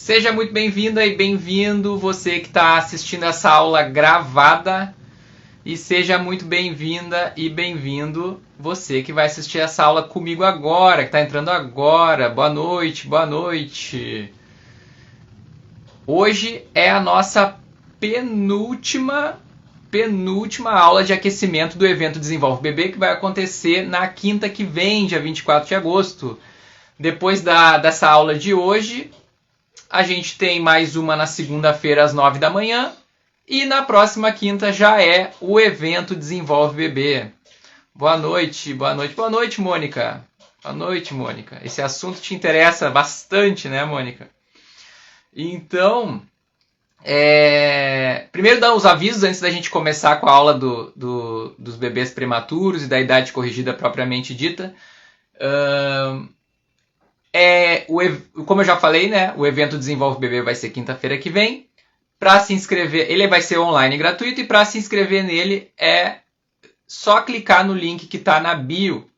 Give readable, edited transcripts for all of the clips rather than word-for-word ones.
Seja muito bem-vinda e bem-vindo você que está assistindo essa aula gravada, e seja muito bem-vinda e bem-vindo você que vai assistir essa aula comigo agora, que está entrando agora. Boa noite, boa noite. Hoje é a nossa penúltima aula de aquecimento do evento Desenvolve Bebê, que vai acontecer na quinta que vem, dia 24 de agosto. Depois dessa aula de hoje, a gente tem mais uma na segunda-feira às 9 da manhã. E na próxima quinta já é o evento Desenvolve Bebê. Boa noite, boa noite, boa noite, Mônica. Boa noite, Mônica. Esse assunto te interessa bastante, né, Mônica? Então, primeiro dar os avisos antes da gente começar com a aula dos bebês prematuros e da idade corrigida propriamente dita. Como eu já falei, né, o evento Desenvolve Bebê vai ser quinta-feira que vem. Para se inscrever, ele vai ser online gratuito, e para se inscrever nele é só clicar no link que está na bio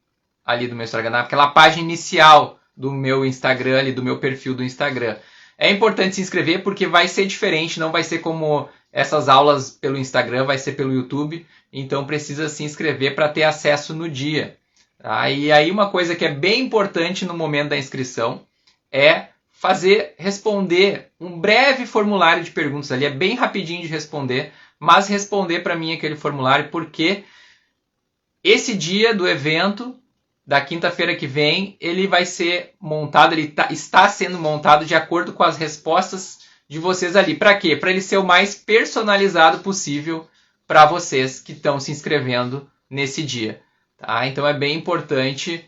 ali do meu Instagram, naquela página inicial do meu Instagram, ali do meu perfil do Instagram. É importante se inscrever porque vai ser diferente, não vai ser como essas aulas pelo Instagram, vai ser pelo YouTube, então precisa se inscrever para ter acesso no dia. Tá? E aí uma coisa que é bem importante no momento da inscrição é responder um breve formulário de perguntas ali, é bem rapidinho de responder, mas responder para mim aquele formulário, porque esse dia do evento, da quinta-feira que vem, ele vai ser montado, está sendo montado de acordo com as respostas de vocês ali. Para quê? Para ele ser o mais personalizado possível para vocês que estão se inscrevendo nesse dia. Tá? Então é bem importante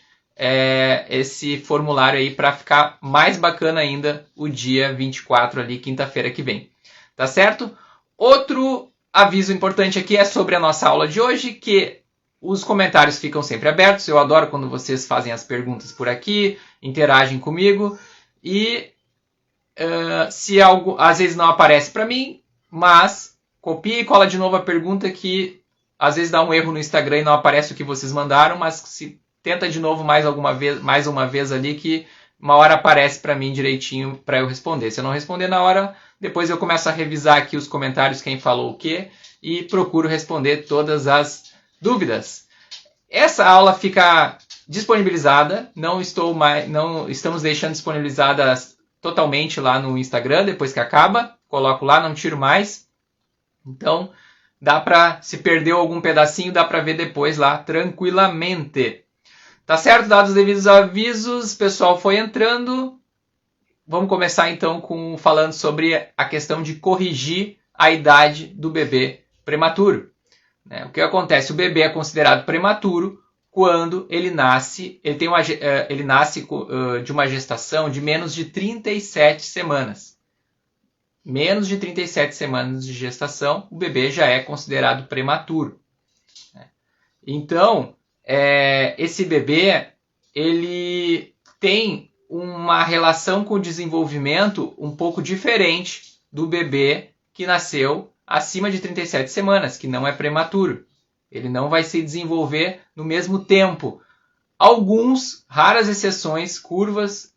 esse formulário aí para ficar mais bacana ainda o dia 24 ali, quinta-feira que vem. Tá certo? Outro aviso importante aqui é sobre a nossa aula de hoje, que os comentários ficam sempre abertos. Eu adoro quando vocês fazem as perguntas por aqui, interagem comigo. E se algo às vezes não aparece para mim, mas copia e cola de novo a pergunta, que às vezes dá um erro no Instagram e não aparece o que vocês mandaram, mas se tenta de novo mais uma vez ali, que uma hora aparece para mim direitinho para eu responder. Se eu não responder na hora, depois eu começo a revisar aqui os comentários, quem falou o quê, e procuro responder todas as dúvidas. Essa aula fica disponibilizada, não estamos deixando disponibilizada totalmente lá no Instagram, depois que acaba, coloco lá, não tiro mais. Então, dá para, se perdeu algum pedacinho, dá para ver depois lá tranquilamente. Tá certo? Dados os devidos avisos, o pessoal foi entrando. Vamos começar então falando sobre a questão de corrigir a idade do bebê prematuro. O que acontece? O bebê é considerado prematuro quando ele nasce de uma gestação de menos de 37 semanas. Menos de 37 semanas de gestação, o bebê já é considerado prematuro. Então, esse bebê ele tem uma relação com o desenvolvimento um pouco diferente do bebê que nasceu acima de 37 semanas, que não é prematuro. Ele não vai se desenvolver no mesmo tempo. Alguns, raras exceções,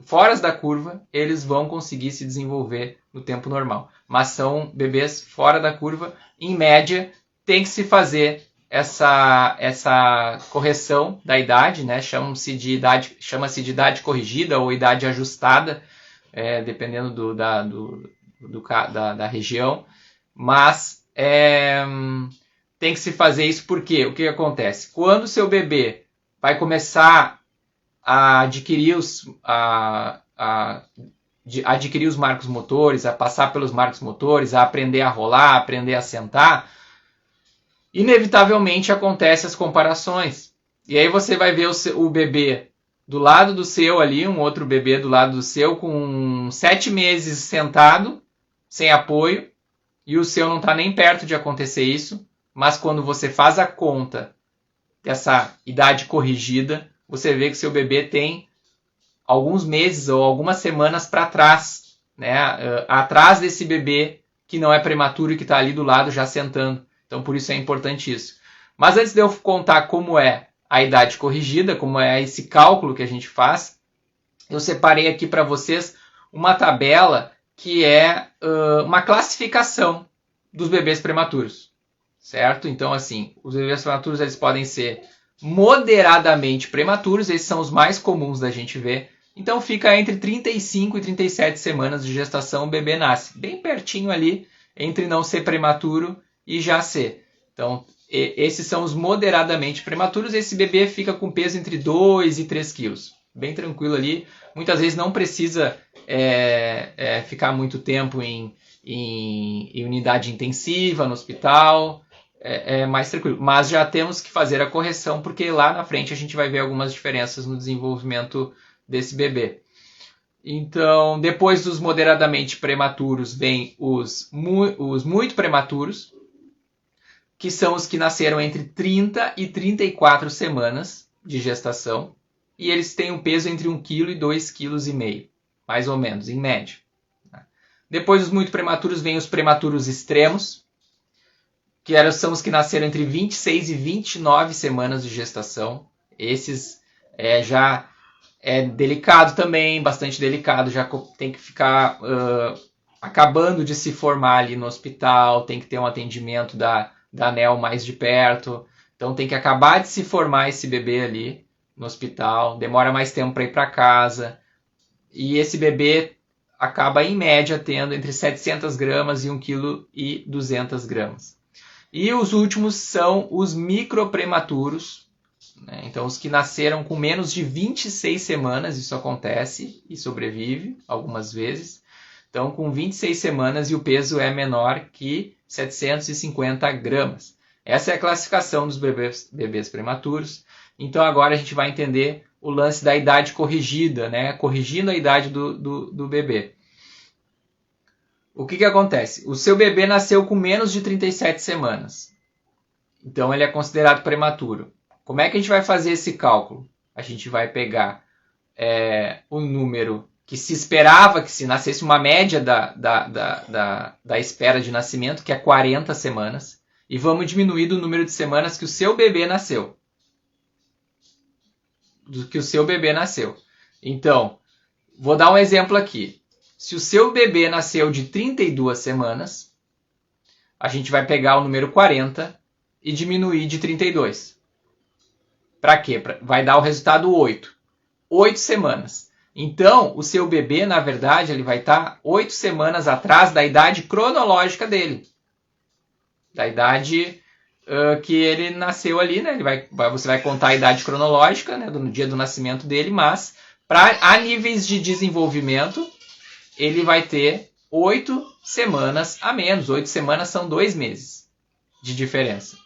fora da curva, eles vão conseguir se desenvolver no tempo normal. Mas são bebês fora da curva. Em média, tem que se fazer essa correção da idade, né? Chama-se de idade corrigida ou idade ajustada, dependendo da região. Mas tem que se fazer isso porque o que acontece? Quando o seu bebê vai começar a adquirir os marcos motores, a passar pelos marcos motores, a aprender a rolar, a aprender a sentar, inevitavelmente acontecem as comparações. E aí você vai ver o bebê do lado do seu ali, um outro bebê do lado do seu, com 7 meses sentado, sem apoio, e o seu não está nem perto de acontecer isso. Mas quando você faz a conta dessa idade corrigida, você vê que seu bebê tem alguns meses ou algumas semanas para trás, né? Atrás desse bebê que não é prematuro e que está ali do lado já sentando. Então, por isso é importante isso. Mas antes de eu contar como é a idade corrigida, como é esse cálculo que a gente faz, eu separei aqui para vocês uma tabela que é uma classificação dos bebês prematuros, certo? Então, assim, os bebês prematuros eles podem ser moderadamente prematuros, esses são os mais comuns da gente ver. Então, fica entre 35 e 37 semanas de gestação o bebê nasce, bem pertinho ali entre não ser prematuro e já ser. Então, esses são os moderadamente prematuros. Esse bebê fica com peso entre 2 e 3 quilos. Bem tranquilo ali. Muitas vezes não precisa ficar muito tempo em unidade intensiva no hospital. É mais tranquilo. Mas já temos que fazer a correção, porque lá na frente a gente vai ver algumas diferenças no desenvolvimento desse bebê. Então, depois dos moderadamente prematuros, vem os muito prematuros, que são os que nasceram entre 30 e 34 semanas de gestação, e eles têm um peso entre 1 kg e 2,5 kg, mais ou menos, em média. Depois dos muito prematuros, vem os prematuros extremos, que são os que nasceram entre 26 e 29 semanas de gestação. Esses já é delicado também, bastante delicado, já tem que ficar acabando de se formar ali no hospital, tem que ter um atendimento da ANEEL mais de perto, então tem que acabar de se formar esse bebê ali no hospital, demora mais tempo para ir para casa, e esse bebê acaba em média tendo entre 700 gramas e 1,2 kg. E os últimos são os microprematuros, né? Então os que nasceram com menos de 26 semanas, isso acontece e sobrevive algumas vezes. Então com 26 semanas e o peso é menor que 750 gramas. Essa é a classificação dos bebês prematuros. Então agora a gente vai entender o lance da idade corrigida, né? Corrigindo a idade do bebê. O que acontece? O seu bebê nasceu com menos de 37 semanas. Então ele é considerado prematuro. Como é que a gente vai fazer esse cálculo? A gente vai pegar o número que se esperava que se nascesse, uma média da espera de nascimento, que é 40 semanas, e vamos diminuir do número de semanas que o seu bebê nasceu. Então, vou dar um exemplo aqui. Se o seu bebê nasceu de 32 semanas, a gente vai pegar o número 40 e diminuir de 32. Para quê? Vai dar o resultado 8. 8 semanas. Então, o seu bebê, na verdade, ele vai estar 8 semanas atrás da idade cronológica dele. Da idade que ele nasceu ali, né? Você vai contar a idade cronológica, né, do dia do nascimento dele, mas a níveis de desenvolvimento, ele vai ter 8 semanas a menos. 8 semanas são 2 meses de diferença.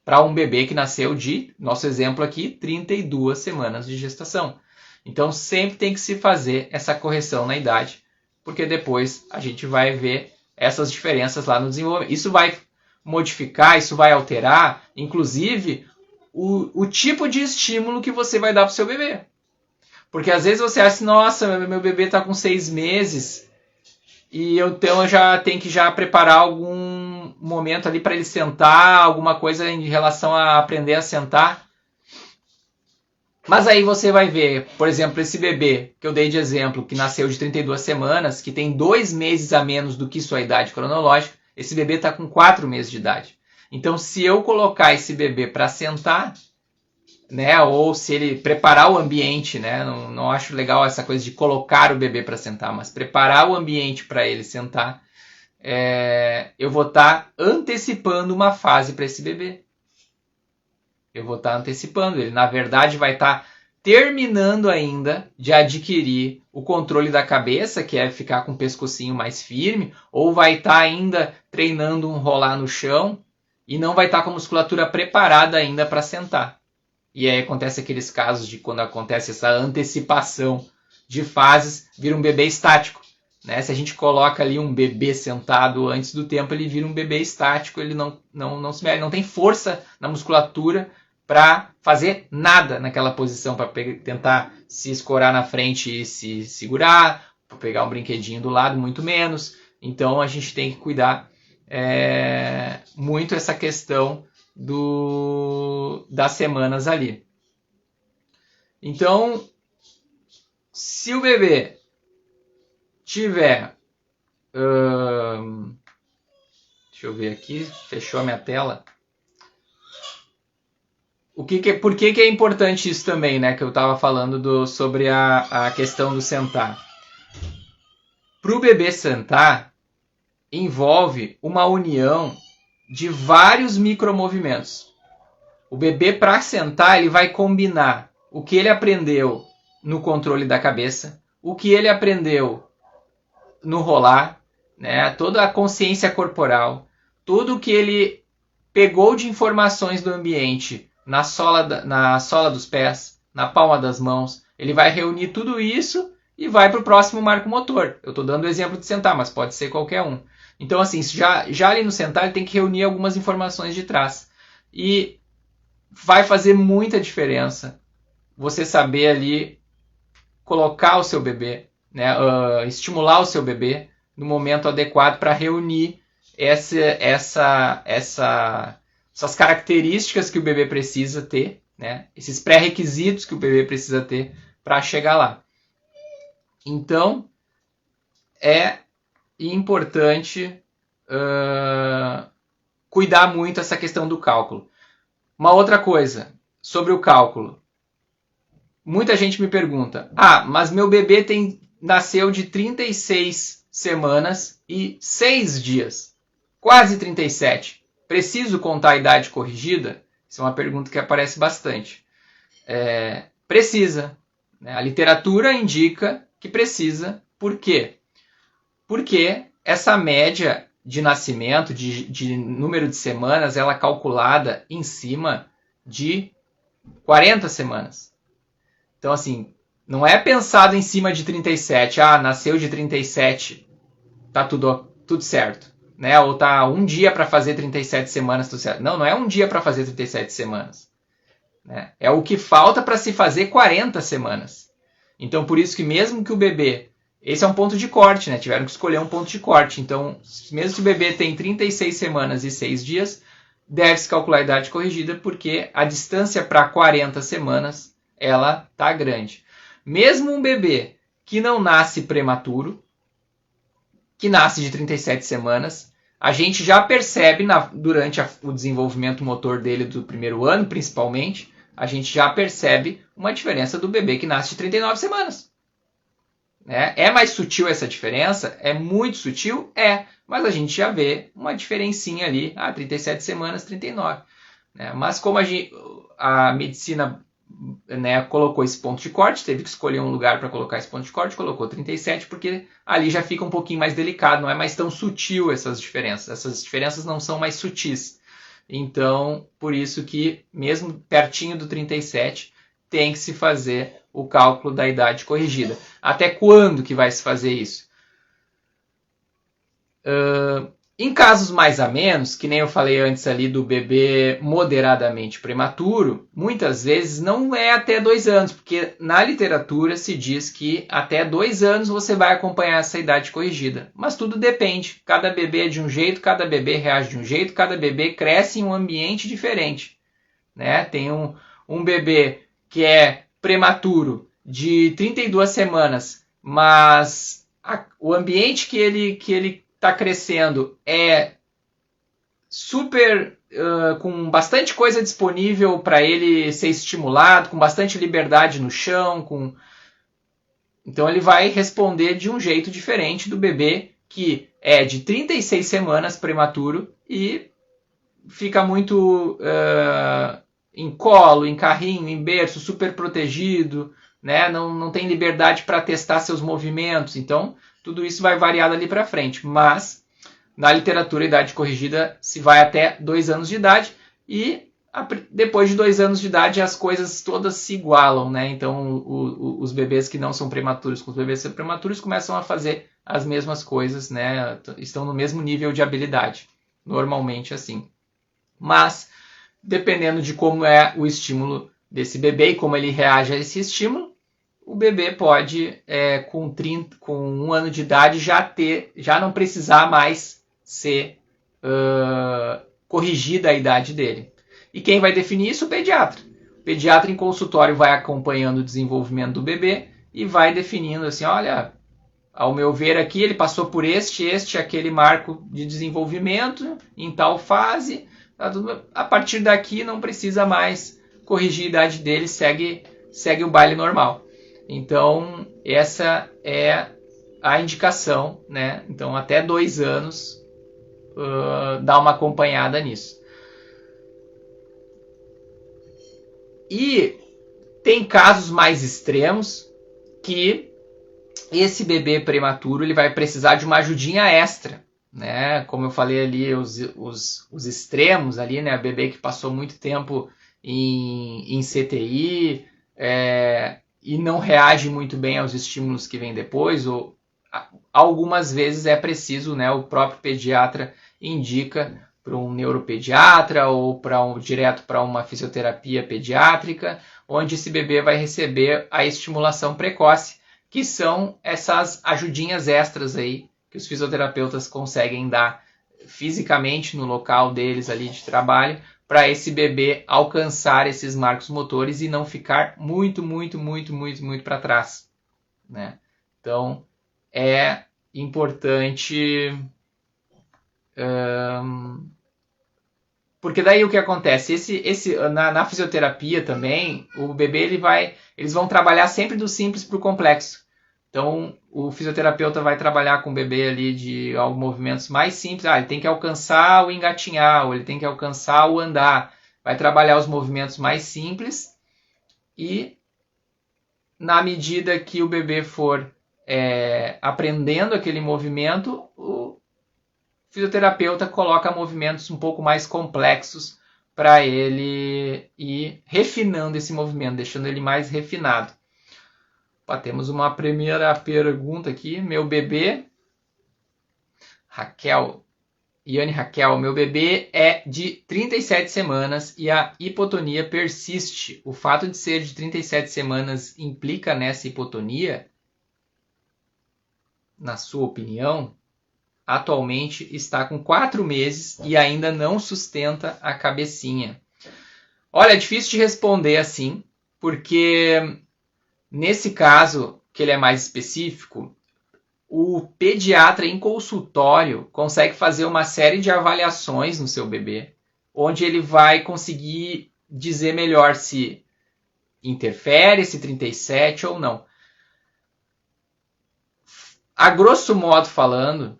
Para um bebê que nasceu de, nosso exemplo aqui, 32 semanas de gestação. Então sempre tem que se fazer essa correção na idade, porque depois a gente vai ver essas diferenças lá no desenvolvimento. Isso vai modificar, isso vai alterar, inclusive, o tipo de estímulo que você vai dar para o seu bebê. Porque às vezes você acha, nossa, meu bebê está com 6 meses, e então eu já tenho que preparar algum momento ali para ele sentar, alguma coisa em relação a aprender a sentar. Mas aí você vai ver, por exemplo, esse bebê que eu dei de exemplo, que nasceu de 32 semanas, que tem 2 meses a menos do que sua idade cronológica, esse bebê está com 4 meses de idade. Então, se eu colocar esse bebê para sentar, né, ou se ele preparar o ambiente, né, não acho legal essa coisa de colocar o bebê para sentar, mas preparar o ambiente para ele sentar, eu vou estar antecipando uma fase para esse bebê. Eu vou estar antecipando. Ele, na verdade, vai estar terminando ainda de adquirir o controle da cabeça, que é ficar com o pescocinho mais firme, ou vai estar ainda treinando um rolar no chão e não vai estar com a musculatura preparada ainda para sentar. E aí acontece aqueles casos de quando acontece essa antecipação de fases, vira um bebê estático. Né? Se a gente coloca ali um bebê sentado antes do tempo, ele vira um bebê estático, ele não se mexe, não tem força na musculatura para fazer nada naquela posição, para tentar se escorar na frente e se segurar, para pegar um brinquedinho do lado, muito menos. Então a gente tem que cuidar muito essa questão das semanas ali. Então, se o bebê tiver Deixa eu ver aqui, fechou a minha tela. Por que é importante isso também, né? Que eu estava falando sobre a questão do sentar. Para o bebê sentar, envolve uma união de vários micromovimentos. O bebê, para sentar, ele vai combinar o que ele aprendeu no controle da cabeça, o que ele aprendeu no rolar, né? Toda a consciência corporal, tudo o que ele pegou de informações do ambiente na sola dos pés, na palma das mãos, ele vai reunir tudo isso e vai para o próximo marco motor. Eu estou dando o exemplo de sentar, mas pode ser qualquer um. Então, assim, já ali no sentar, ele tem que reunir algumas informações de trás. E vai fazer muita diferença você saber ali colocar o seu bebê, né, estimular o seu bebê no momento adequado para reunir essas características que o bebê precisa ter, né, esses pré-requisitos que o bebê precisa ter para chegar lá. Então, é importante cuidar muito essa questão do cálculo. Uma outra coisa sobre o cálculo. Muita gente me pergunta, mas meu bebê nasceu de 36 semanas e 6 dias, quase 37. Preciso contar a idade corrigida? Isso é uma pergunta que aparece bastante. Precisa. A literatura indica que precisa. Por quê? Porque essa média de nascimento, de número de semanas, ela é calculada em cima de 40 semanas. Então, assim, não é pensado em cima de 37. Nasceu de 37, tá tudo certo. Né? Ou tá um dia para fazer 37 semanas, tudo certo. Não é um dia para fazer 37 semanas. Né? É o que falta para se fazer 40 semanas. Então, por isso que mesmo que o bebê... Esse é um ponto de corte, né? Tiveram que escolher um ponto de corte. Então, mesmo que o bebê tem 36 semanas e 6 dias, deve-se calcular a idade corrigida, porque a distância para 40 semanas, ela tá grande. Mesmo um bebê que não nasce prematuro, que nasce de 37 semanas, a gente já percebe durante o desenvolvimento motor dele do primeiro ano, principalmente, a gente já percebe uma diferença do bebê que nasce de 39 semanas. É mais sutil essa diferença? É muito sutil? Mas a gente já vê uma diferencinha ali, 37 semanas, 39. Mas como a medicina colocou esse ponto de corte, teve que escolher um lugar para colocar esse ponto de corte, colocou 37, porque ali já fica um pouquinho mais delicado, não é mais tão sutil essas diferenças. Essas diferenças não são mais sutis. Então, por isso que, mesmo pertinho do 37, tem que se fazer o cálculo da idade corrigida. Até quando que vai se fazer isso? Em casos mais a menos, que nem eu falei antes ali do bebê moderadamente prematuro, muitas vezes não é até 2 anos, porque na literatura se diz que até 2 anos você vai acompanhar essa idade corrigida. Mas tudo depende. Cada bebê é de um jeito, cada bebê reage de um jeito, cada bebê cresce em um ambiente diferente. Né? Tem um bebê que é prematuro de 32 semanas, mas o ambiente que ele está crescendo é super com bastante coisa disponível para ele ser estimulado, com bastante liberdade no chão, então ele vai responder de um jeito diferente do bebê que é de 36 semanas prematuro e fica muito em colo, em carrinho, em berço, super protegido, né? Não tem liberdade para testar seus movimentos. Então, tudo isso vai variar dali para frente. Mas, na literatura, a idade corrigida se vai até 2 anos de idade e depois de 2 anos de idade as coisas todas se igualam, né? Então, os bebês que não são prematuros com os bebês prematuros começam a fazer as mesmas coisas, né? Estão no mesmo nível de habilidade, normalmente assim. Mas, dependendo de como é o estímulo desse bebê e como ele reage a esse estímulo, o bebê pode, com 1 ano de idade, já não precisar mais ser corrigida a idade dele. E quem vai definir isso? O pediatra. O pediatra em consultório vai acompanhando o desenvolvimento do bebê e vai definindo assim, olha, ao meu ver aqui, ele passou por aquele marco de desenvolvimento em tal fase. A partir daqui não precisa mais corrigir a idade dele, segue o baile normal. Então, essa é a indicação, né? Então, até 2 anos, dá uma acompanhada nisso. E tem casos mais extremos que esse bebê prematuro ele vai precisar de uma ajudinha extra, né? Como eu falei ali, os extremos ali, né? O bebê que passou muito tempo em CTI e não reage muito bem aos estímulos que vêm depois, ou algumas vezes é preciso, né? O próprio pediatra indica para um neuropediatra ou direto para uma fisioterapia pediátrica, onde esse bebê vai receber a estimulação precoce, que são essas ajudinhas extras aí que os fisioterapeutas conseguem dar fisicamente no local deles ali de trabalho, para esse bebê alcançar esses marcos motores e não ficar muito para trás, né? Então, é importante, porque daí o que acontece? Na fisioterapia também, o bebê eles vão trabalhar sempre do simples para o complexo. Então, o fisioterapeuta vai trabalhar com o bebê ali de movimentos mais simples. Ele tem que alcançar o engatinhar, ou ele tem que alcançar o andar. Vai trabalhar os movimentos mais simples e, na medida que o bebê for aprendendo aquele movimento, o fisioterapeuta coloca movimentos um pouco mais complexos para ele ir refinando esse movimento, deixando ele mais refinado. Temos uma primeira pergunta aqui. Meu bebê, Iane Raquel, meu bebê é de 37 semanas e a hipotonia persiste. O fato de ser de 37 semanas implica nessa hipotonia? Na sua opinião? Atualmente está com 4 meses e ainda não sustenta a cabecinha. Olha, é difícil de responder assim, porque nesse caso, que ele é mais específico, o pediatra em consultório consegue fazer uma série de avaliações no seu bebê, onde ele vai conseguir dizer melhor se interfere esse 37 ou não. A grosso modo falando,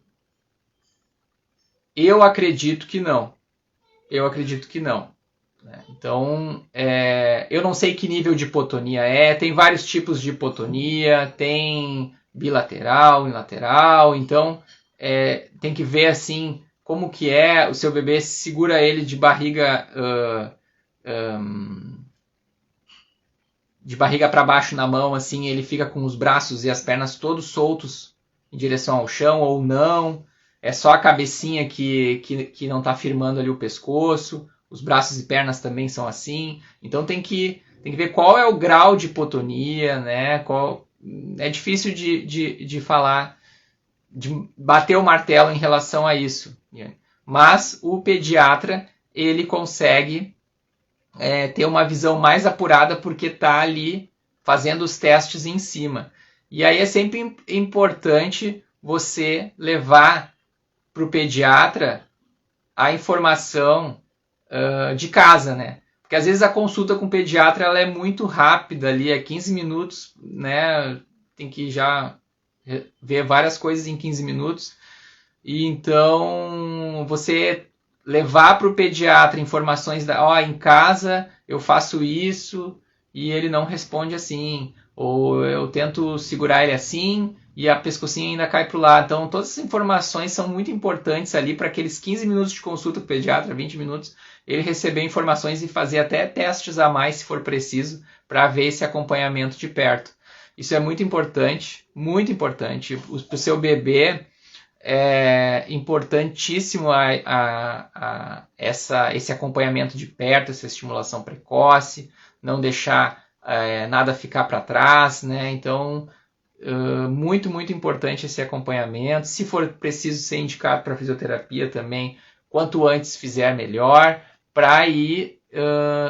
eu acredito que não. Então, eu não sei que nível de hipotonia tem vários tipos de hipotonia, tem bilateral, unilateral, então tem que ver assim como que é, o seu bebê segura ele de barriga para baixo na mão, assim, ele fica com os braços e as pernas todos soltos em direção ao chão ou não, é só a cabecinha que não está firmando ali o pescoço. Os braços e pernas também são assim. Então tem que ver qual é o grau de hipotonia, né? É difícil de falar, de bater o martelo em relação a isso. Mas o pediatra, ele consegue ter uma visão mais apurada porque está ali fazendo os testes em cima. E aí é sempre importante você levar para o pediatra a informação de casa, né? Porque às vezes a consulta com o pediatra ela é muito rápida ali, 15 minutos, né? Tem que já ver várias coisas em 15 minutos. E então você levar para o pediatra informações em casa eu faço isso e ele não responde assim, ou eu tento segurar ele assim e a pescocinha ainda cai para o lado. Então todas essas informações são muito importantes ali para aqueles 15 minutos de consulta com o pediatra, 20 minutos, ele receber informações e fazer até testes a mais se for preciso para ver esse acompanhamento de perto. Isso é muito importante para o seu bebê. É importantíssimo esse acompanhamento de perto, essa estimulação precoce, não deixar nada ficar para trás, né? Então, muito importante esse acompanhamento. Se for preciso ser indicado para fisioterapia também, quanto antes fizer melhor, para ir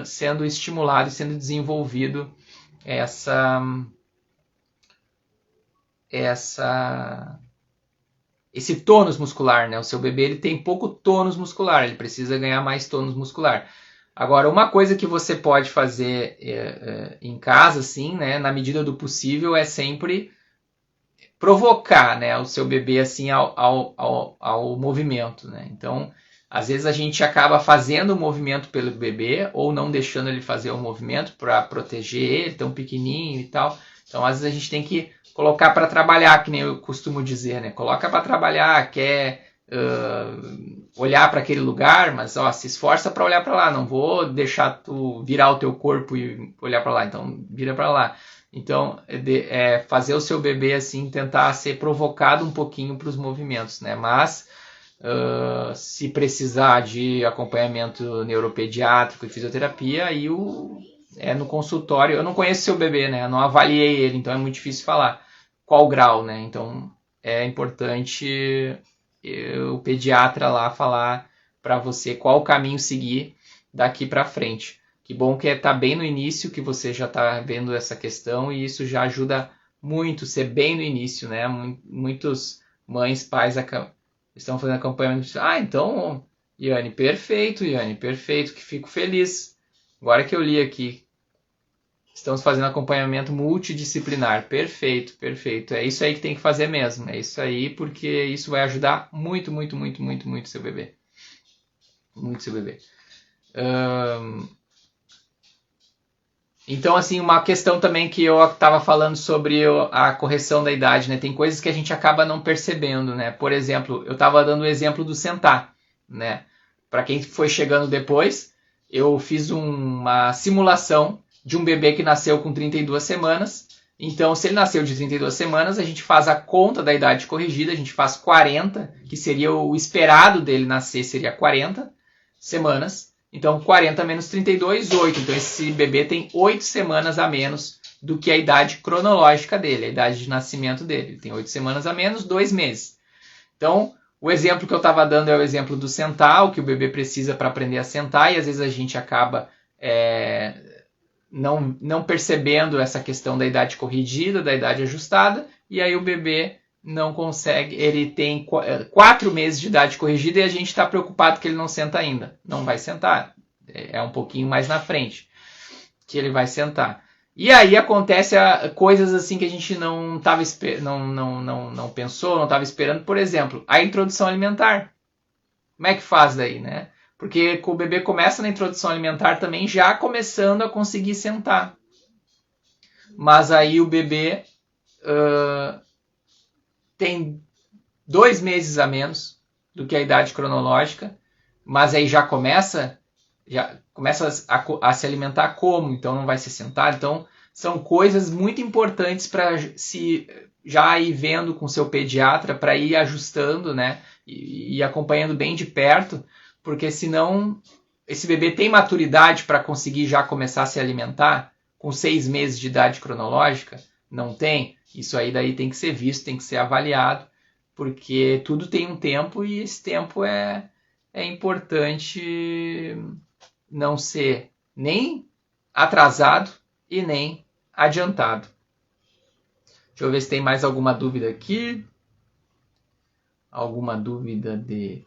sendo estimulado e sendo desenvolvido esse tônus muscular, né? O seu bebê ele tem pouco tônus muscular, ele precisa ganhar mais tônus muscular. Agora, uma coisa que você pode fazer em casa, assim, né, na medida do possível, é sempre provocar, né, o seu bebê assim ao movimento, né? Então, às vezes a gente acaba fazendo o movimento pelo bebê ou não deixando ele fazer o movimento para proteger ele, tão pequenininho e tal. Então, às vezes a gente tem que colocar para trabalhar, que nem eu costumo dizer, né? Coloca para trabalhar, quer olhar para aquele lugar, mas ó, se esforça para olhar para lá. Não vou deixar tu virar o teu corpo e olhar para lá. Então, vira para lá. Então, fazer o seu bebê assim tentar ser provocado um pouquinho para os movimentos, né? Mas se precisar de acompanhamento neuropediátrico e fisioterapia, aí no consultório. Eu não conheço seu bebê, né? Eu não avaliei ele, então é muito difícil falar qual grau, né? Então é importante o pediatra lá falar para você qual o caminho seguir daqui para frente. Que bom que tá bem no início, que você já está vendo essa questão e isso já ajuda muito, ser bem no início, né? Muitos mães, pais estão fazendo acompanhamento. Então, Iane, perfeito, que fico feliz. Agora que eu li aqui, estamos fazendo acompanhamento multidisciplinar. Perfeito, perfeito. É isso aí que tem que fazer mesmo. É isso aí, porque isso vai ajudar muito, muito, muito, muito, muito seu bebê. Muito seu bebê. Então, assim, uma questão também que eu estava falando sobre a correção da idade, né? Tem coisas que a gente acaba não percebendo, né? Por exemplo, eu estava dando o exemplo do sentar, né? Para quem foi chegando depois, eu fiz uma simulação de um bebê que nasceu com 32 semanas. Então, se ele nasceu de 32 semanas, a gente faz a conta da idade corrigida, a gente faz 40, que seria o esperado dele nascer, seria 40 semanas. Então, 40 menos 32, 8. Então, esse bebê tem 8 semanas a menos do que a idade cronológica dele, a idade de nascimento dele. Ele tem 8 semanas a menos, 2 meses. Então, o exemplo que eu estava dando é o exemplo do sentar, o que o bebê precisa para aprender a sentar, e às vezes a gente acaba não percebendo essa questão da idade corrigida, da idade ajustada, e aí o bebê não consegue, ele tem 4 meses de idade corrigida e a gente está preocupado que ele não senta ainda. Não vai sentar. É um pouquinho mais na frente que ele vai sentar. E aí acontece coisas assim que a gente não pensou, não estava esperando. Por exemplo, a introdução alimentar. Como é que faz daí, né? Porque o bebê começa na introdução alimentar também já começando a conseguir sentar. Mas aí o bebê tem 2 meses a menos do que a idade cronológica, mas aí já começa a se alimentar como, então não vai se sentar. Então são coisas muito importantes para se já ir vendo com seu pediatra, para ir ajustando, né, e acompanhando bem de perto, porque senão esse bebê tem maturidade para conseguir já começar a se alimentar com 6 meses de idade cronológica? Não tem? Isso aí daí tem que ser visto, tem que ser avaliado, porque tudo tem um tempo e esse tempo é importante não ser nem atrasado e nem adiantado. Deixa eu ver se tem mais alguma dúvida aqui. Alguma dúvida de...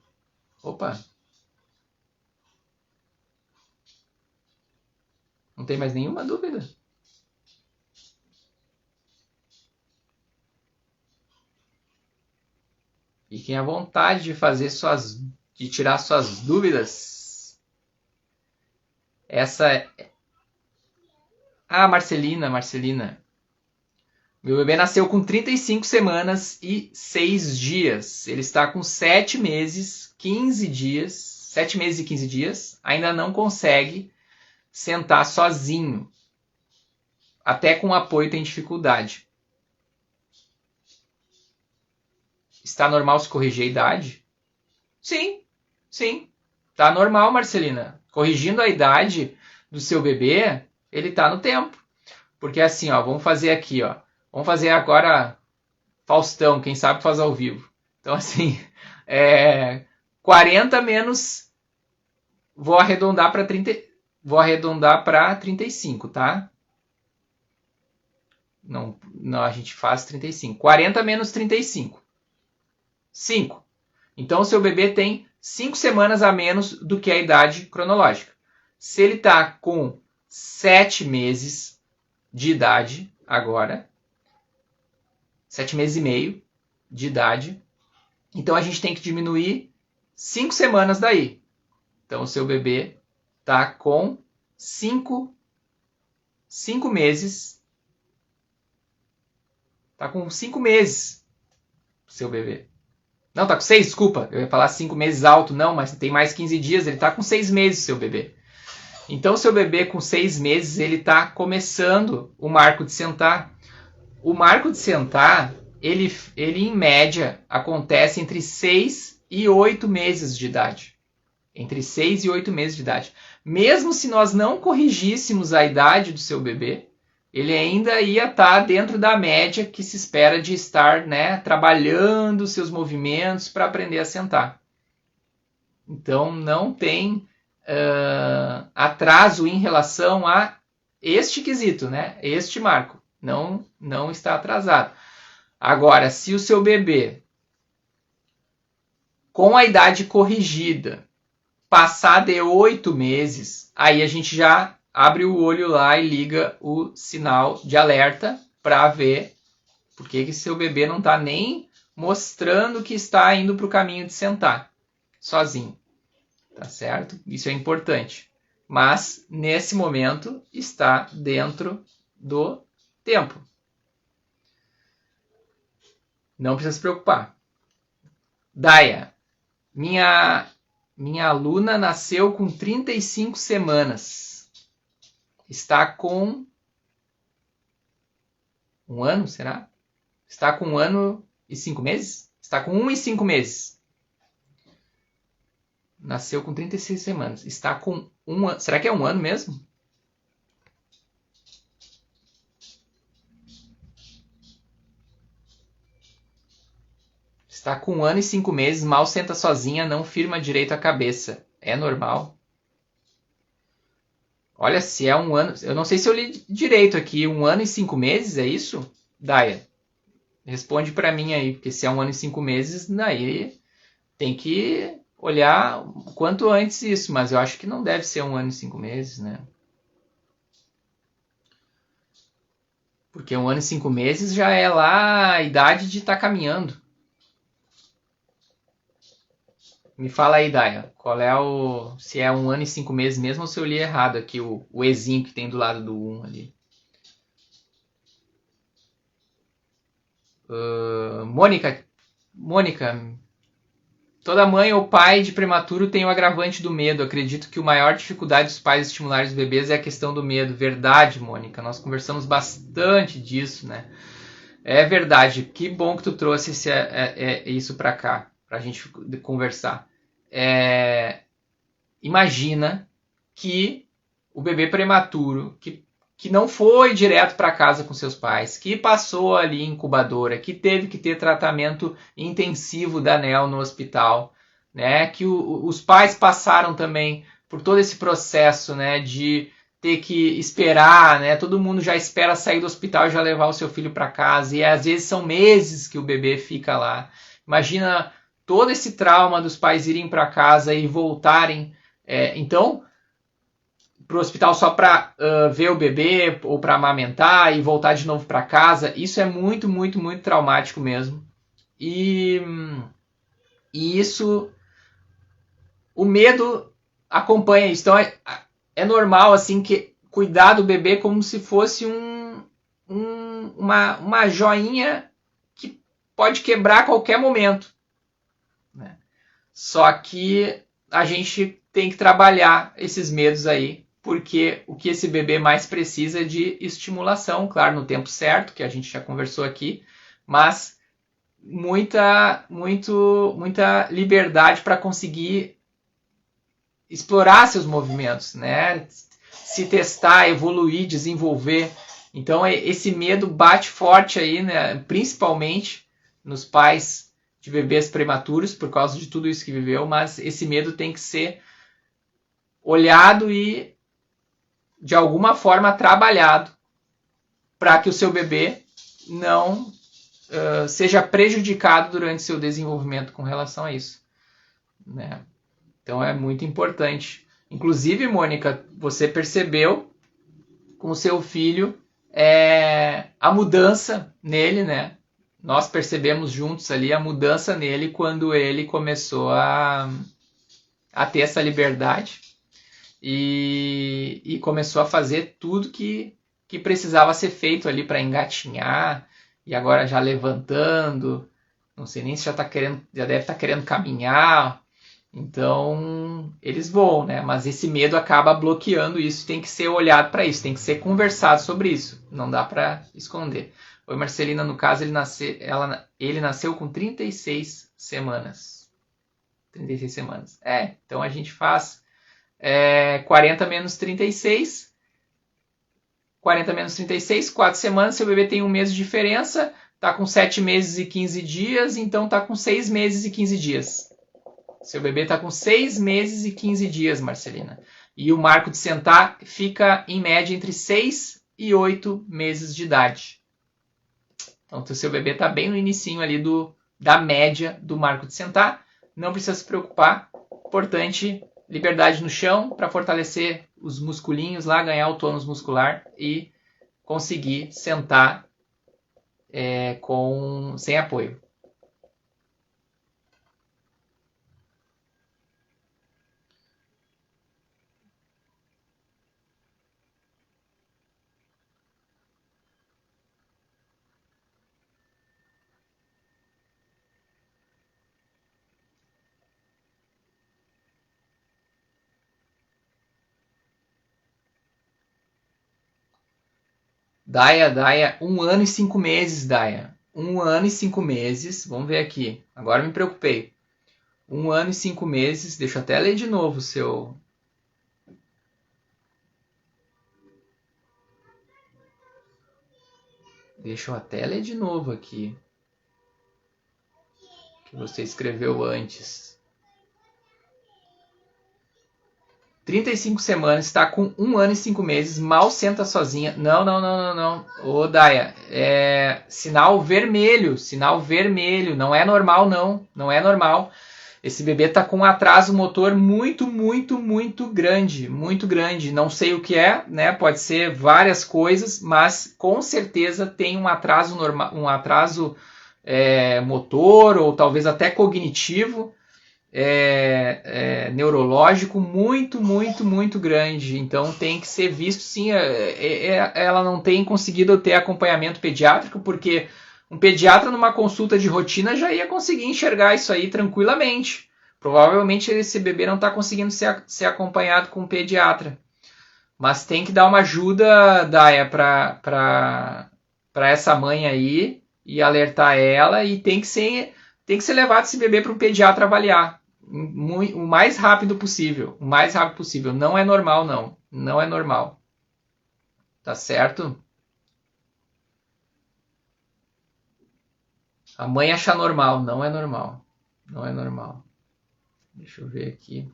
Opa! Não tem mais nenhuma dúvida? Fiquem à vontade de fazer de tirar suas dúvidas. Essa é... Marcelina. Meu bebê nasceu com 35 semanas e 6 dias. Ele está com 7 meses, 15 dias. 7 meses e 15 dias. Ainda não consegue sentar sozinho. Até com apoio tem dificuldade. Está normal se corrigir a idade? Sim. Está normal, Marcelina. Corrigindo a idade do seu bebê, ele está no tempo. Porque assim, ó, vamos fazer aqui, ó. Vamos fazer agora Faustão, quem sabe faz ao vivo. Então assim, 40 menos, vou arredondar para 35, tá? Não, a gente faz 35. 40 menos 35. 5. Então, o seu bebê tem 5 semanas a menos do que a idade cronológica. Se ele está com 7 meses de idade agora, 7 meses e meio de idade, então a gente tem que diminuir 5 semanas daí. Então, o seu bebê está com 5 meses. Está com 5 meses, o seu bebê. Não, está com 6, desculpa. Eu ia falar 5 meses alto, não, mas tem mais 15 dias, ele está com 6 meses, o seu bebê. Então, o seu bebê com 6 meses, ele está começando o marco de sentar. O marco de sentar, ele em média, acontece entre 6 e 8 meses de idade. Entre 6 e 8 meses de idade. Mesmo se nós não corrigíssemos a idade do seu bebê, ele ainda ia estar dentro da média que se espera de estar, né, trabalhando seus movimentos para aprender a sentar. Então, não tem atraso em relação a este quesito, né, este marco. Não está atrasado. Agora, se o seu bebê, com a idade corrigida, passar de 8 meses, aí a gente já abre o olho lá e liga o sinal de alerta para ver por que seu bebê não está nem mostrando que está indo para o caminho de sentar sozinho. Tá certo? Isso é importante. Mas, nesse momento, está dentro do tempo. Não precisa se preocupar. Daya, minha aluna nasceu com 35 semanas. Está com 1 ano, será? Está com 1 ano e 5 meses? Está com 1 e 5 meses. Nasceu com 36 semanas. Está com 1 ano. Será que é 1 ano mesmo? Está com 1 ano e 5 meses, mal senta sozinha, não firma direito a cabeça. É normal? Olha, se é 1 ano... Eu não sei se eu li direito aqui. 1 ano e 5 meses, é isso? Daya, responde para mim aí, porque se é 1 ano e 5 meses, daí tem que olhar o quanto antes isso, mas eu acho que não deve ser 1 ano e 5 meses, né? Porque 1 ano e 5 meses já é lá a idade de estar caminhando. Me fala aí, Daya, qual é se é 1 ano e 5 meses mesmo ou se eu li errado aqui o Ezinho que tem do lado do 1 ali. Mônica, toda mãe ou pai de prematuro tem o agravante do medo. Acredito que a maior dificuldade dos pais estimularem os bebês é a questão do medo. Verdade, Mônica, nós conversamos bastante disso, né? É verdade, que bom que tu trouxe isso para cá, para a gente conversar. Imagina que o bebê prematuro, que não foi direto para casa com seus pais, que passou ali em incubadora, que teve que ter tratamento intensivo da NEL no hospital, né? Que os pais passaram também por todo esse processo, né, de ter que esperar, né? Todo mundo já espera sair do hospital e já levar o seu filho para casa, e às vezes são meses que o bebê fica lá. Imagina todo esse trauma dos pais irem para casa e voltarem. Então, para o hospital só para ver o bebê ou para amamentar e voltar de novo para casa, isso é muito, muito, muito traumático mesmo. E isso, o medo acompanha isso. Então é normal assim que cuidar do bebê como se fosse uma joinha que pode quebrar a qualquer momento, né? Só que a gente tem que trabalhar esses medos aí, porque o que esse bebê mais precisa é de estimulação, claro, no tempo certo, que a gente já conversou aqui, mas muita liberdade para conseguir explorar seus movimentos, né? Se testar, evoluir, desenvolver. Então esse medo bate forte aí, né? Principalmente nos pais de bebês prematuros, por causa de tudo isso que viveu, mas esse medo tem que ser olhado e de alguma forma trabalhado para que o seu bebê não seja prejudicado durante seu desenvolvimento com relação a isso, né? Então é muito importante. Inclusive, Mônica, você percebeu com o seu filho a mudança nele, né? Nós percebemos juntos ali a mudança nele quando ele começou a ter essa liberdade e começou a fazer tudo que precisava ser feito ali para engatinhar, e agora já levantando, não sei nem se já deve estar querendo caminhar. Então eles voam, né? Mas esse medo acaba bloqueando isso, tem que ser olhado para isso, tem que ser conversado sobre isso, não dá para esconder. Oi, Marcelina, no caso ele nasceu com 36 semanas. 36 semanas. Então a gente faz 40 menos 36. 40 menos 36, 4 semanas, seu bebê tem um mês de diferença, tá com 7 meses e 15 dias, então tá com 6 meses e 15 dias. Seu bebê tá com 6 meses e 15 dias, Marcelina. E o marco de sentar fica, em média, entre 6 e 8 meses de idade. Então, o seu bebê tá bem no inicinho ali da média do marco de sentar. Não precisa se preocupar. Importante, liberdade no chão para fortalecer os musculinhos lá, ganhar o tônus muscular e conseguir sentar sem apoio. Daia, 1 ano e 5 meses, Daia. 1 ano e 5 meses, vamos ver aqui. Agora me preocupei. 1 ano e 5 meses, deixa eu até ler de novo o seu... Deixa eu até ler de novo aqui. Que você escreveu antes. 35 semanas, está com 1 ano e 5 meses, mal senta sozinha. Não. Ô, Daia, sinal vermelho, não é normal, não é normal. Esse bebê está com um atraso motor muito grande, não sei o que é, né? Pode ser várias coisas, mas com certeza tem um atraso motor, ou talvez até cognitivo, neurológico muito grande. Então tem que ser visto, sim. Ela não tem conseguido ter acompanhamento pediátrico, porque um pediatra numa consulta de rotina já ia conseguir enxergar isso aí tranquilamente. Provavelmente esse bebê não está conseguindo ser acompanhado com um pediatra. Mas tem que dar uma ajuda, Daia, para essa mãe aí, e alertar ela, e tem que ser levado esse bebê para um pediatra avaliar o mais rápido possível. Não é normal, não é normal. Tá certo? A mãe acha normal, não é normal. Deixa eu ver aqui.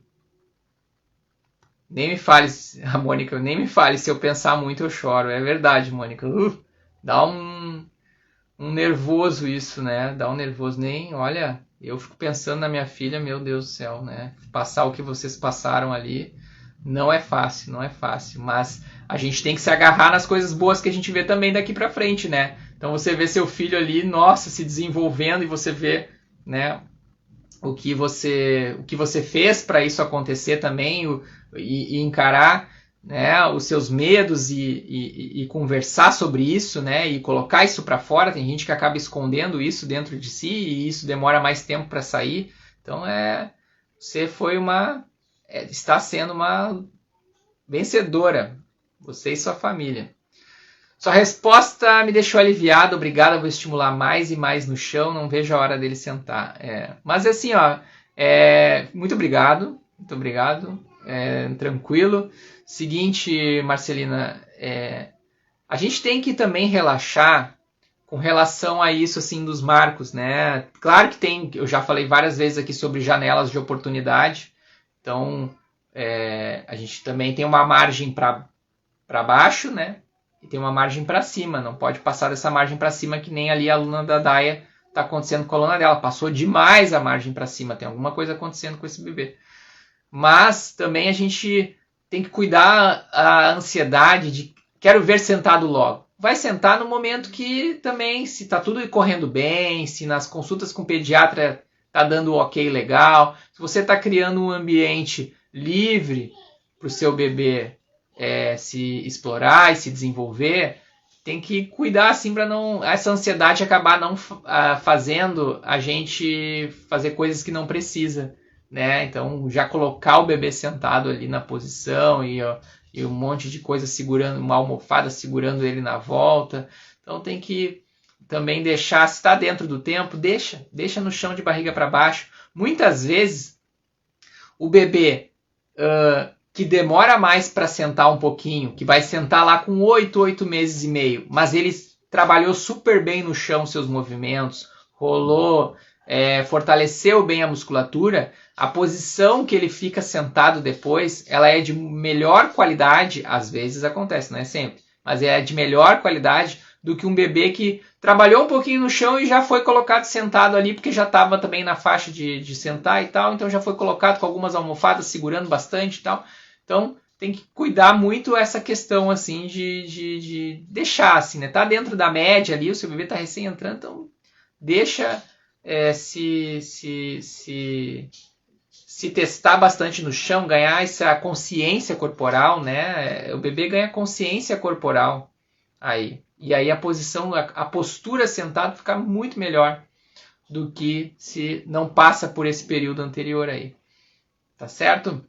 Nem me fale, a Mônica, nem me fale, se eu pensar muito eu choro. É verdade, Mônica. Dá um nervoso isso, né? Dá um nervoso. Olha, eu fico pensando na minha filha, meu Deus do céu, né? Passar o que vocês passaram ali não é fácil. Mas a gente tem que se agarrar nas coisas boas que a gente vê também daqui pra frente, né? Então você vê seu filho ali, nossa, se desenvolvendo, e você vê, né, o que você fez para isso acontecer também, e encarar, né, os seus medos, e conversar sobre isso, né, e colocar isso para fora. Tem gente que acaba escondendo isso dentro de si, e isso demora mais tempo para sair. Então você está sendo uma vencedora, você e sua família. Sua resposta me deixou aliviado, obrigado, eu vou estimular mais e mais no chão, não vejo a hora dele sentar. Mas assim, muito obrigado, tranquilo. Seguinte, Marcelina, a gente tem que também relaxar com relação a isso, assim, dos marcos, né? Claro que eu já falei várias vezes aqui sobre janelas de oportunidade, então a gente também tem uma margem para baixo, né? E tem uma margem para cima, não pode passar dessa margem para cima, que nem ali a aluna da Daia está acontecendo com a aluna dela. Passou demais a margem para cima, tem alguma coisa acontecendo com esse bebê. Mas também a gente tem que cuidar a ansiedade de quero ver sentado logo. Vai sentar no momento que também, se está tudo correndo bem, se nas consultas com o pediatra está dando ok legal, se você está criando um ambiente livre para o seu bebê se explorar e se desenvolver, tem que cuidar assim para não essa ansiedade acabar não fazendo a gente fazer coisas que não precisa, né? Então já colocar o bebê sentado ali na posição e um monte de coisa segurando, uma almofada segurando ele na volta. Então tem que também deixar, se está dentro do tempo, deixa no chão de barriga para baixo. Muitas vezes o bebê que demora mais para sentar um pouquinho, que vai sentar lá com 8 meses e meio, mas ele trabalhou super bem no chão seus movimentos, rolou, fortaleceu bem a musculatura, a posição que ele fica sentado depois, ela é de melhor qualidade, às vezes acontece, não é sempre, mas é de melhor qualidade do que um bebê que trabalhou um pouquinho no chão e já foi colocado sentado ali, porque já estava também na faixa de sentar e tal, então já foi colocado com algumas almofadas segurando bastante e tal. Então tem que cuidar muito essa questão assim de deixar, assim, né? Tá dentro da média ali, o seu bebê tá recém entrando, então deixa se testar bastante no chão, ganhar essa consciência corporal, né? O bebê ganha consciência corporal aí. E aí a posição, a postura sentado fica muito melhor do que se não passa por esse período anterior aí. Tá certo?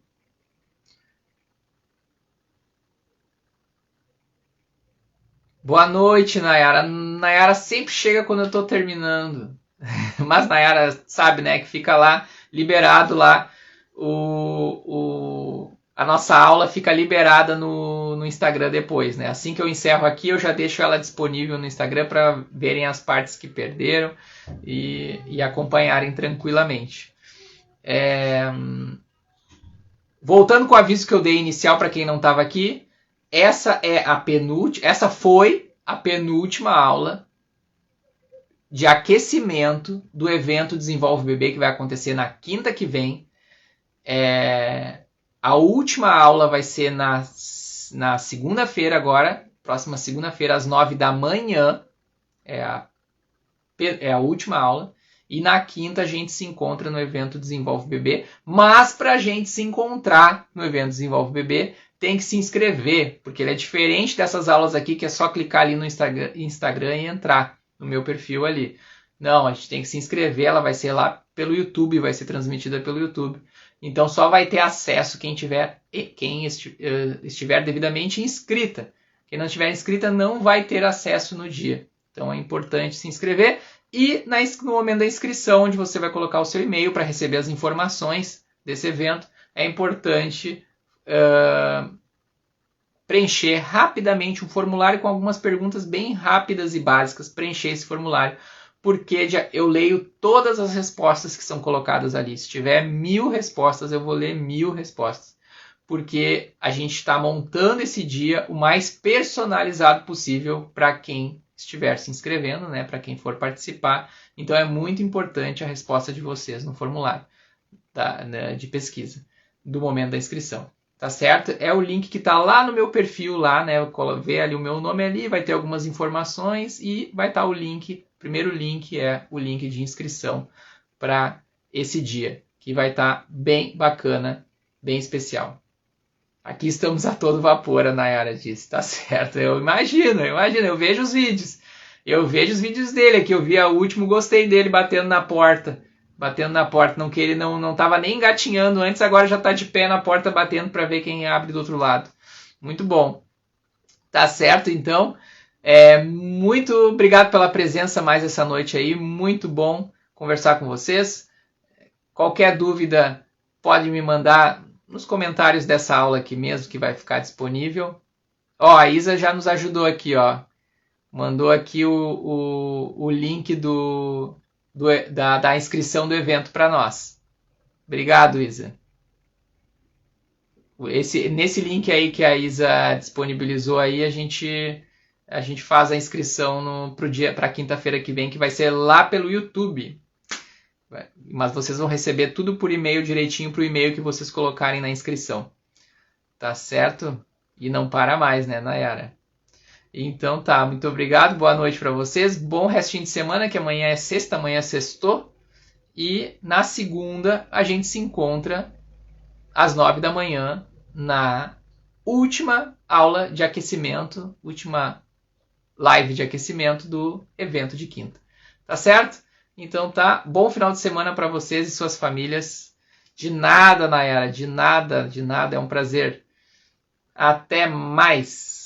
Boa noite, Nayara. Nayara sempre chega quando eu tô terminando. Mas Nayara sabe, né, que fica lá, liberado lá, a nossa aula fica liberada no Instagram depois, né? Assim que eu encerro aqui, eu já deixo ela disponível no Instagram para verem as partes que perderam e acompanharem tranquilamente. Voltando com o aviso que eu dei inicial para quem não estava aqui, essa foi a penúltima aula de aquecimento do evento Desenvolve Bebê, que vai acontecer na quinta que vem. A última aula vai ser na segunda-feira agora, próxima segunda-feira, às 9 da manhã. É a última aula. E na quinta a gente se encontra no evento Desenvolve Bebê. Mas para a gente se encontrar no evento Desenvolve Bebê, tem que se inscrever, porque ele é diferente dessas aulas aqui, que é só clicar ali no Instagram e entrar no meu perfil ali. Não, a gente tem que se inscrever, ela vai ser lá pelo YouTube, vai ser transmitida pelo YouTube. Então só vai ter acesso quem estiver devidamente inscrita. Quem não estiver inscrita não vai ter acesso no dia. Então é importante se inscrever. E no momento da inscrição, onde você vai colocar o seu e-mail para receber as informações desse evento, é importante preencher rapidamente um formulário com algumas perguntas bem rápidas e básicas. Preencher esse formulário, porque eu leio todas as respostas que são colocadas ali. Se tiver 1000 respostas, eu vou ler 1000 respostas. Porque a gente está montando esse dia o mais personalizado possível para quem estiver se inscrevendo, né? Para quem for participar. Então é muito importante a resposta de vocês no formulário de pesquisa do momento da inscrição. Tá certo? É o link que está lá no meu perfil, lá, né? Vê ali o meu nome ali, vai ter algumas informações e vai estar o link. O primeiro link é o link de inscrição para esse dia, que vai estar bem bacana, bem especial. Aqui estamos a todo vapor, a Nayara disse. Tá certo, eu imagino, eu vejo os vídeos. Eu vejo os vídeos dele aqui, eu vi o último, gostei dele batendo na porta. Não que ele não estava nem engatinhando antes, agora já está de pé na porta batendo para ver quem abre do outro lado. Muito bom. Tá certo, então. Muito obrigado pela presença mais essa noite aí. Muito bom conversar com vocês. Qualquer dúvida pode me mandar nos comentários dessa aula aqui mesmo, que vai ficar disponível. A Isa já nos ajudou aqui, mandou aqui o link da inscrição do evento para nós. Obrigado, Isa. Nesse link aí que a Isa disponibilizou aí, a gente a gente faz a inscrição para quinta-feira que vem, que vai ser lá pelo YouTube. Mas vocês vão receber tudo por e-mail direitinho para o e-mail que vocês colocarem na inscrição. Tá certo? E não para mais, né, Nayara? Então tá, muito obrigado, boa noite para vocês. Bom restinho de semana, que amanhã é sexta, amanhã é sextou. E na segunda a gente se encontra às 9 da manhã na última aula de aquecimento, última live de aquecimento do evento de quinta. Tá certo? Então tá, bom final de semana para vocês e suas famílias. De nada, Nayara, de nada, é um prazer. Até mais!